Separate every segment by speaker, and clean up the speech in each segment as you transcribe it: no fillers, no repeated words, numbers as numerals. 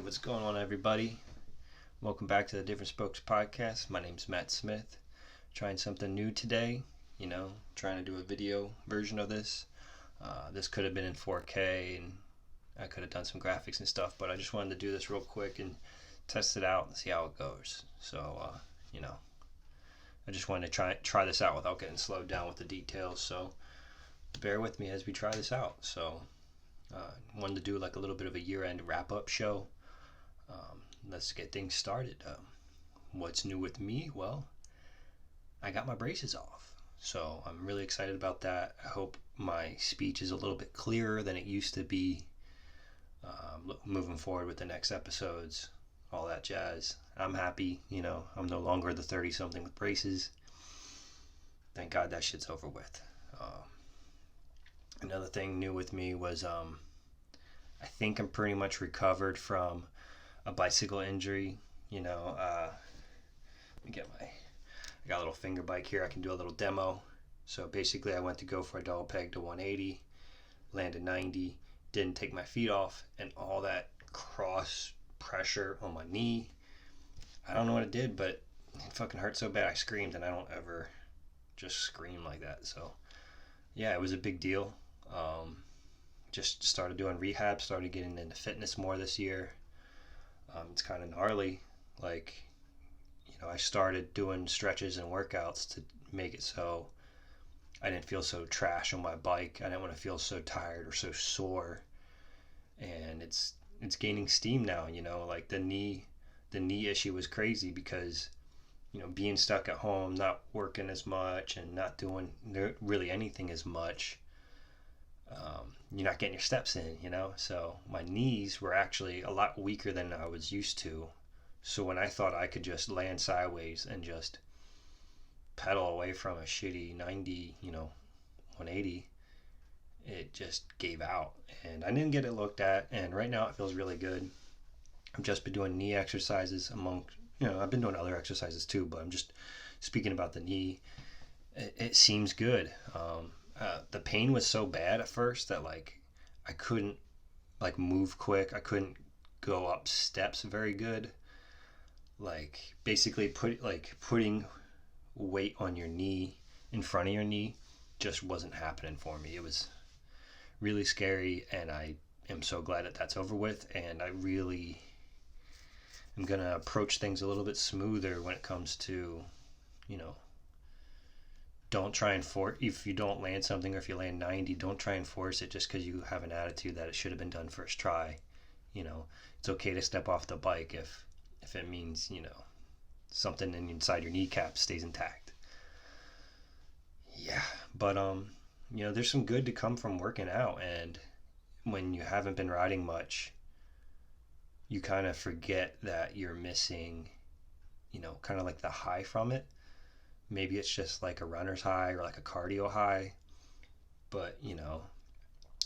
Speaker 1: what's going on, everybody? Welcome back to the Different Spokes podcast. My name's Matt Smith. Trying something new today, trying to do a video version of this. This could have been in 4K and I could have done some graphics and stuff, but I just wanted to do this real quick and test it out and see how it goes. So, I just wanted to try this out without getting slowed down with the details. So, bear with me as we try this out. So, wanted to do like a little bit of a year-end wrap-up show. Let's get things started. What's new with me? Well, I got my braces off, so I'm really excited about that. I hope my speech is a little bit clearer than it used to be moving forward with the next episodes, all that jazz. I'm happy, I'm no longer the 30-something with braces. Thank God that shit's over with. Another thing new with me was I think I'm pretty much recovered from a bicycle injury. Let me get I got a little finger bike here. I can do a little demo. So basically I went to go for a double peg to 180, landed 90, didn't take my feet off, and all that cross pressure on my knee, I don't know what it did, but it fucking hurt so bad I screamed, and I don't ever just scream like that. So yeah, it was a big deal. Just started doing rehab, started getting into fitness more this year. It's kind of gnarly. I started doing stretches and workouts to make it so I didn't feel so trash on my bike. I didn't want to feel so tired or so sore. And it's gaining steam now, like the knee issue was crazy because, being stuck at home, not working as much and not doing really anything as much, you're not getting your steps in, so my knees were actually a lot weaker than I was used to. So when I thought I could just land sideways and just pedal away from a shitty 90, 180, it just gave out, and I didn't get it looked at, and right now it feels really good. I've just been doing knee exercises I've been doing other exercises too, but I'm just speaking about the knee. It seems good. The pain was so bad at first that I couldn't move quick. I couldn't go up steps very good. Basically putting weight on your knee in front of your knee just wasn't happening for me. It was really scary, and I am so glad that that's over with, and I really am gonna approach things a little bit smoother when it comes to, don't try and force. If you don't land something, or if you land 90, don't try and force it just because you have an attitude that it should have been done first try. It's okay to step off the bike if it means, something inside your kneecap stays intact. Yeah, but there's some good to come from working out, and when you haven't been riding much, you kind of forget that you're missing, kind of like the high from it. Maybe it's just like a runner's high or like a cardio high, but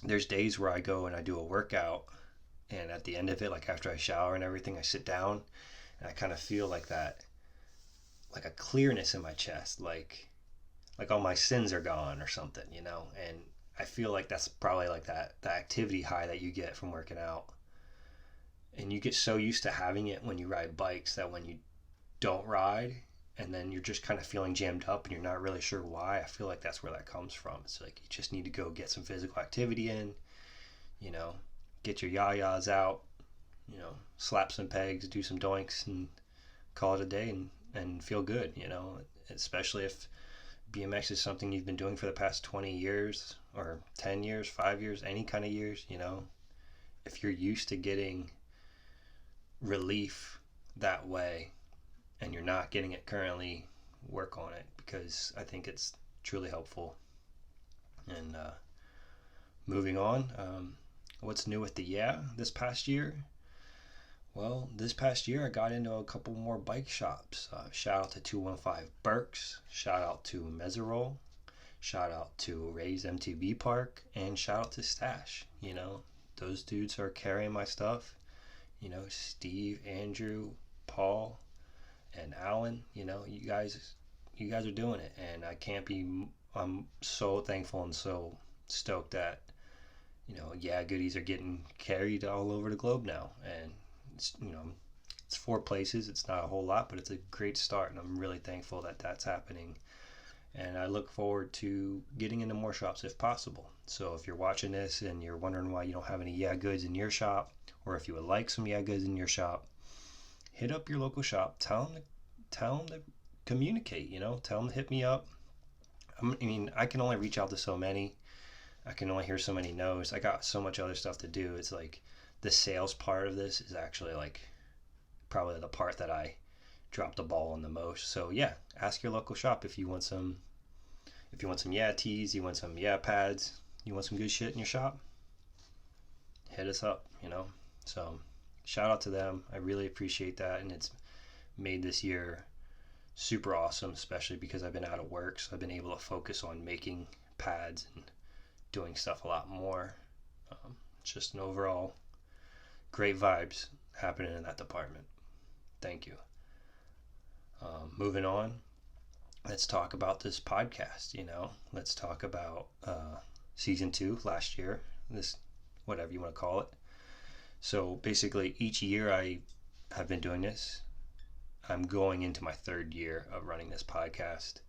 Speaker 1: there's days where I go and I do a workout, and at the end of it, like after I shower and everything, I sit down and I kind of feel like that, like a clearness in my chest, like all my sins are gone or something, and I feel like that's probably like that activity high that you get from working out. And you get so used to having it when you ride bikes that when you don't ride, and then you're just kind of feeling jammed up and you're not really sure why, I feel like that's where that comes from. It's like you just need to go get some physical activity in, get your yayas out, slap some pegs, do some doinks, and call it a day and feel good, especially if BMX is something you've been doing for the past 20 years or 10 years, 5 years, any kind of years, if you're used to getting relief that way and you're not getting it currently, work on it, because I think it's truly helpful. And moving on, what's new with this past year? Well, this past year I got into a couple more bike shops. Shout out to 215 Berks, shout out to Meserol, shout out to Ray's MTB Park, and shout out to Stash. Those dudes are carrying my stuff. Steve, Andrew, Paul, and Alan, you guys are doing it, and I'm so thankful and so stoked that, goodies are getting carried all over the globe now, and It's, it's 4 places. It's not a whole lot, but it's a great start, and I'm really thankful that that's happening. And I look forward to getting into more shops if possible. So if you're watching this and you're wondering why you don't have any Yeah Goods in your shop, or if you would like some Yeah Goods in your shop, hit up your local shop. Tell them to communicate. Tell them to hit me up. I can only reach out to so many. I can only hear so many no's. I got so much other stuff to do. It's like the sales part of this is actually like probably the part that I drop the ball on the most. So yeah, ask your local shop if you want some Yeah tees, you want some Yeah pads, you want some good shit in your shop, hit us up. So shout out to them. I really appreciate that, and it's made this year super awesome, especially because I've been out of work, so I've been able to focus on making pads and doing stuff a lot more. Just an overall great vibes happening in that department. Thank you. Moving on, let's talk about this podcast. Let's talk about season 2 last year, this, whatever you want to call it. So basically each year I have been doing this. I'm going into my 3rd year of running this podcast.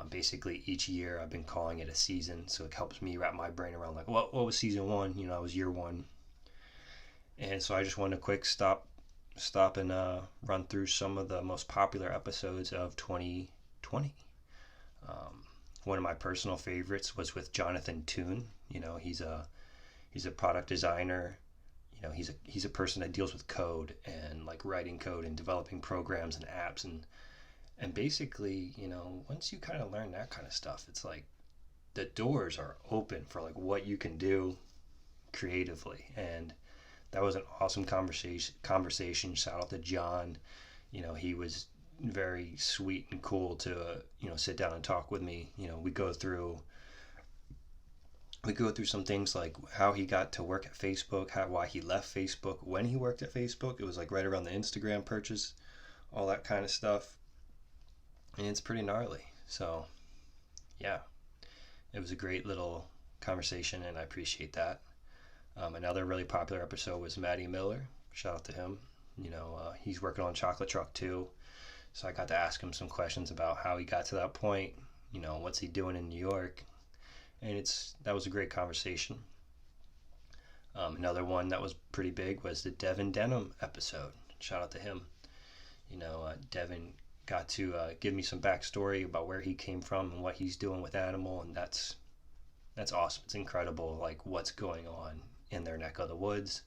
Speaker 1: Basically each year I've been calling it a season, so it helps me wrap my brain around like what was season 1. I was year 1, and so I just wanted to quick stop and run through some of the most popular episodes of 2020. One of my personal favorites was with Jonathan Toon. He's a product designer. He's a person that deals with code and like writing code and developing programs and apps, and basically, once you kind of learn that kind of stuff, it's like the doors are open for like what you can do creatively. And that was an awesome conversation. Shout out to John. He was very sweet and cool to sit down and talk with me. We go through some things like how he got to work at Facebook, why he left Facebook when he worked at Facebook. It was like right around the Instagram purchase, all that kind of stuff. And it's pretty gnarly. So yeah, it was a great little conversation, and I appreciate that. Another really popular episode was Matty Miller. Shout out to him. He's working on Chocolate Truck too, so I got to ask him some questions about how he got to that point. What's he doing in New York, and that was a great conversation. Another one that was pretty big was the Devin Denham episode. Shout out to him. Devin got to give me some backstory about where he came from and what he's doing with Animal, and that's awesome. It's incredible, like what's going on in their neck of the woods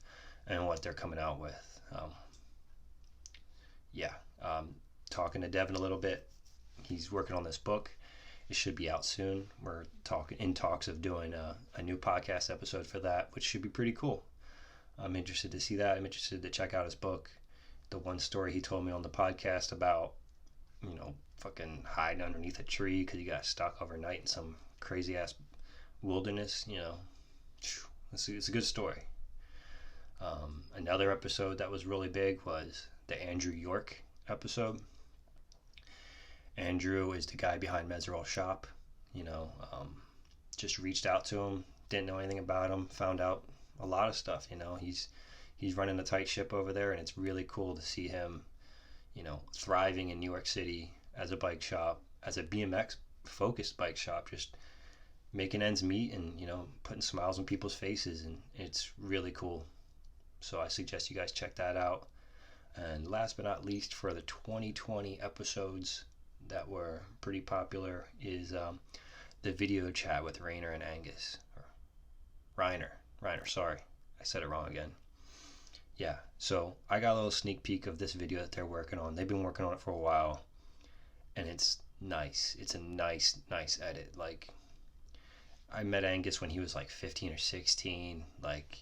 Speaker 1: and what they're coming out with. Talking to Devin a little bit. He's working on this book. It should be out soon. We're in talks of doing a new podcast episode for that, which should be pretty cool. I'm interested to see that. I'm interested to check out his book. The one story he told me on the podcast about, fucking hiding underneath a tree because he got stuck overnight in some crazy ass wilderness. It's a good story. Another episode that was really big was the Andrew York episode. Andrew is the guy behind Meserol Shop. Just reached out to him, didn't know anything about him, found out a lot of stuff. He's running a tight ship over there, and it's really cool to see him, thriving in New York City as a bike shop, as a BMX focused bike shop, just making ends meet and, putting smiles on people's faces, and it's really cool. So I suggest you guys check that out. And last but not least, for the 2020 episodes that were pretty popular is the video chat with Rainer and Angus. Or Reiner, sorry. I said it wrong again. Yeah, so I got a little sneak peek of this video that they're working on. They've been working on it for a while, and it's nice. It's a nice edit. Like, I met Angus when he was like 15 or 16. Like,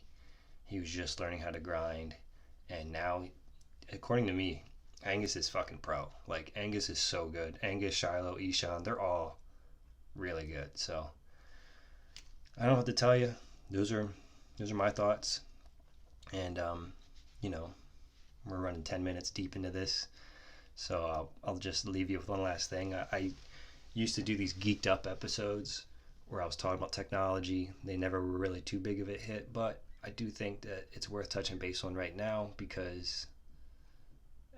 Speaker 1: he was just learning how to grind, and now, according to me, Angus is fucking pro. Like, Angus is so good. Angus, Shiloh, Ishan, they're all really good. So I don't have to tell you. Those are my thoughts. And we're running 10 minutes deep into this, so I'll just leave you with one last thing. I used to do these geeked up episodes where I was talking about technology. They never were really too big of a hit, but I do think that it's worth touching base on right now because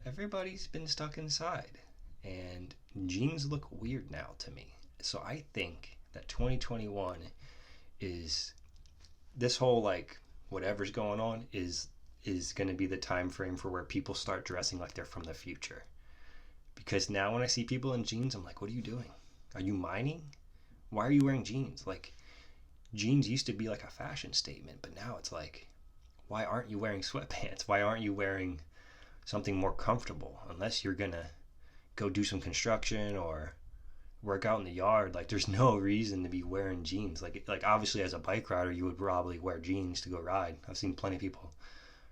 Speaker 1: everybody's been stuck inside and jeans look weird now to me. So I think that 2021 is this whole like whatever's going on is going to be the time frame for where people start dressing like they're from the future. Because now when I see people in jeans, I'm like, what are you doing? Are you mining? Why are you wearing jeans? Like, jeans used to be like a fashion statement, but now it's like, why aren't you wearing sweatpants? Why aren't you wearing something more comfortable? Unless you're gonna go do some construction or work out in the yard, like there's no reason to be wearing jeans. Like obviously as a bike rider, you would probably wear jeans to go ride. I've seen plenty of people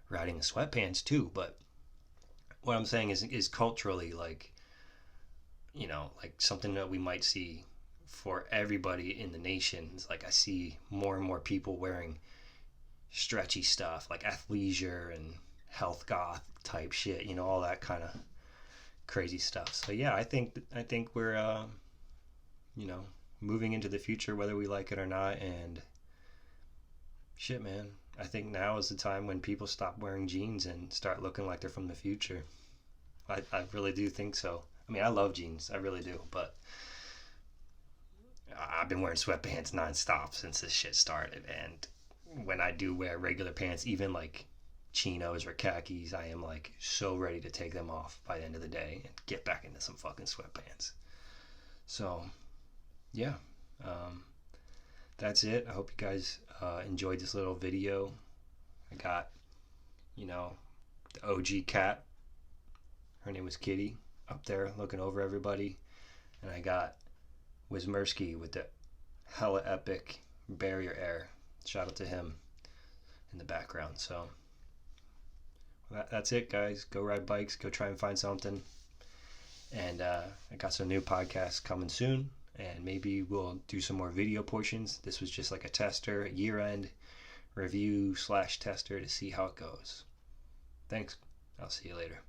Speaker 1: riding in sweatpants too, but what I'm saying is culturally, like, you know, like something that we might see for everybody in the nation is like I see more and more people wearing stretchy stuff like athleisure and health goth type shit, you know, all that kind of crazy stuff. So yeah, I think we're you know, moving into the future whether we like it or not. And shit, man, I think now is the time when people stop wearing jeans and start looking like they're from the future. I really do think so. I mean, I love jeans, I really do, but I've been wearing sweatpants nonstop since this shit started. And when I do wear regular pants, even like chinos or khakis, I am like so ready to take them off by the end of the day and get back into some fucking sweatpants. So yeah, that's it. I hope you guys enjoyed this little video. I got, you know, the OG cat, her name was Kitty, up there looking over everybody, and I got Wismerski with the hella epic barrier air. Shout out to him in the background. So that's it, guys. Go ride bikes, go try and find something. And I got some new podcasts coming soon, and maybe we'll do some more video portions. This was just like a tester, a year-end review / tester to see how it goes. Thanks. I'll see you later.